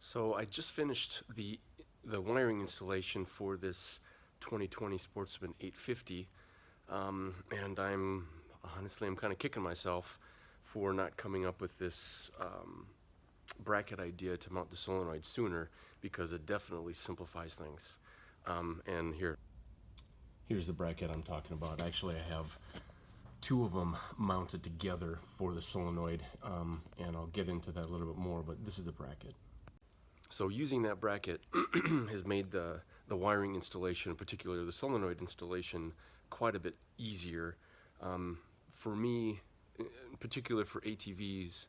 So I just finished the wiring installation for this 2020 Sportsman 850, and I'm kind of kicking myself for not coming up with this bracket idea to mount the solenoid sooner, because it definitely simplifies things. And here's the bracket I'm talking about. Actually, I have two of them mounted together for the solenoid, and I'll get into that a little bit more, but this is the bracket. So using that bracket has made the wiring installation, particularly the solenoid installation, quite a bit easier. For me, in particular for ATVs,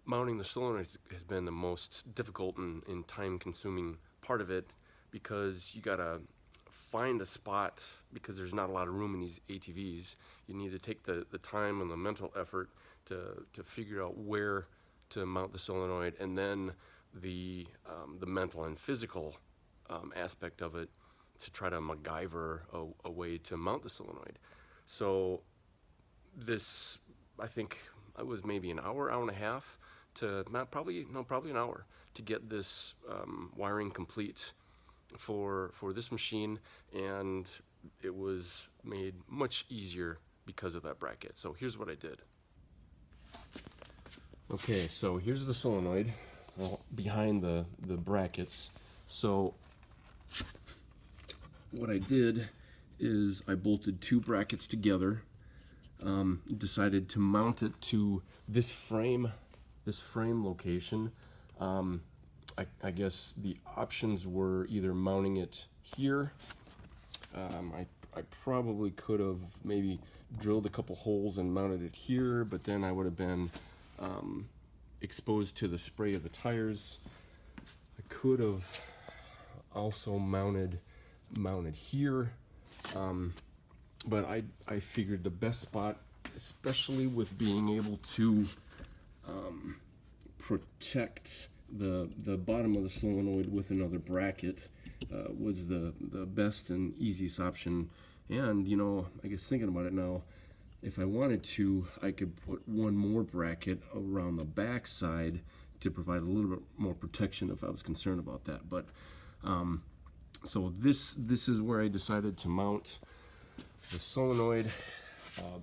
mounting the solenoid has been the most difficult and time-consuming part of it, because you gotta find a spot, because there's not a lot of room in these ATVs. You need to take the time and the mental effort to figure out where to mount the solenoid, and then the mental and physical aspect of it to try to MacGyver a way to mount the solenoid. So this, I think it was maybe an hour and a half to probably an hour to get this wiring complete for this machine, and it was made much easier because of that bracket. So here's what I did. Okay, so here's the solenoid behind the brackets. So what I did is I bolted two brackets together, decided to mount it to this frame location. I guess the options were either mounting it here. I probably could have maybe drilled a couple holes and mounted it here, but then I would have been exposed to the spray of the tires. I could have also mounted here, but I figured the best spot, especially with being able to protect the bottom of the solenoid with another bracket, was the best and easiest option. And you know, I guess thinking about it now, if I wanted to, I could put one more bracket around the back side to provide a little bit more protection if I was concerned about that. But so this is where I decided to mount the solenoid.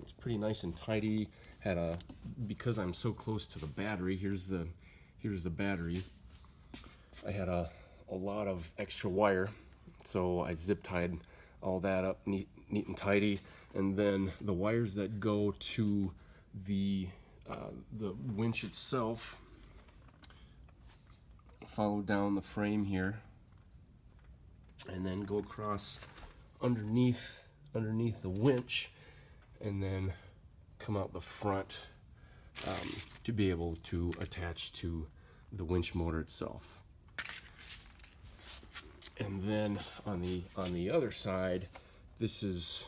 It's pretty nice and tidy. Because I'm so close to the battery, here's the battery. I had a lot of extra wire, so I zip tied all that up neat and tidy, and then the wires that go to the winch itself follow down the frame here, and then go across underneath the winch, and then come out the front to be able to attach to the winch motor itself. And then on the other side, this is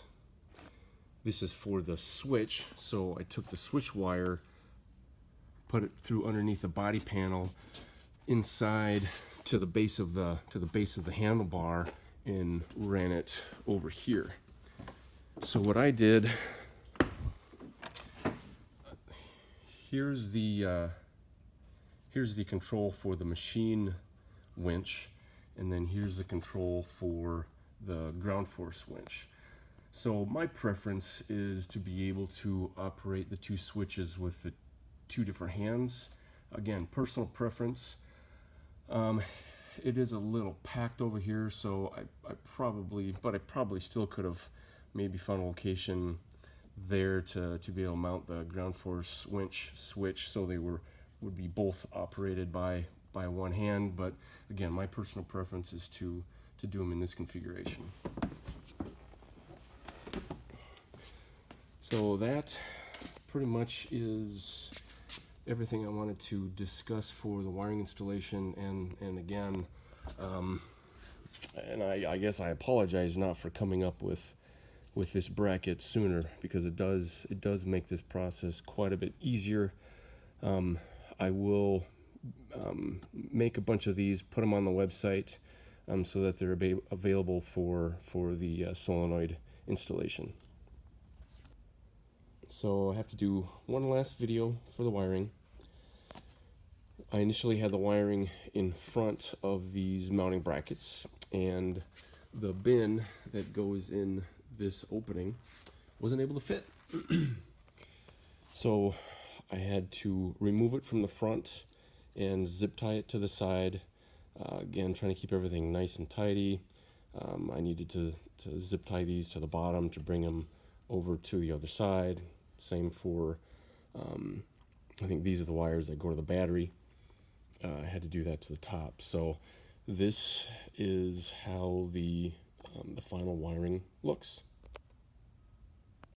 for the switch. So I took the switch wire, put it through underneath the body panel, inside to the base of the handlebar, and ran it over here. So what I did, here's the control for the machine winch, and then here's the control for the ground force winch. So my preference is to be able to operate the two switches with the two different hands. Again, personal preference. It is a little packed over here, so I probably still could have maybe found a location there to be able to mount the ground force winch switch, so they would be both operated by one hand. But again, my personal preference is to do them in this configuration. So that pretty much is everything I wanted to discuss for the wiring installation. And again, and I guess I apologize not for coming up with this bracket sooner, because it does make this process quite a bit easier. I will make a bunch of these, put them on the website, so that they're available for the solenoid installation. So I have to do one last video for the wiring. I initially had the wiring in front of these mounting brackets, and the bin that goes in this opening wasn't able to fit. So I had to remove it from the front and zip tie it to the side. Again, trying to keep everything nice and tidy. I needed to zip tie these to the bottom to bring them over to the other side. Same for, I think these are the wires that go to the battery. I had to do that to the top. So this is how the final wiring looks.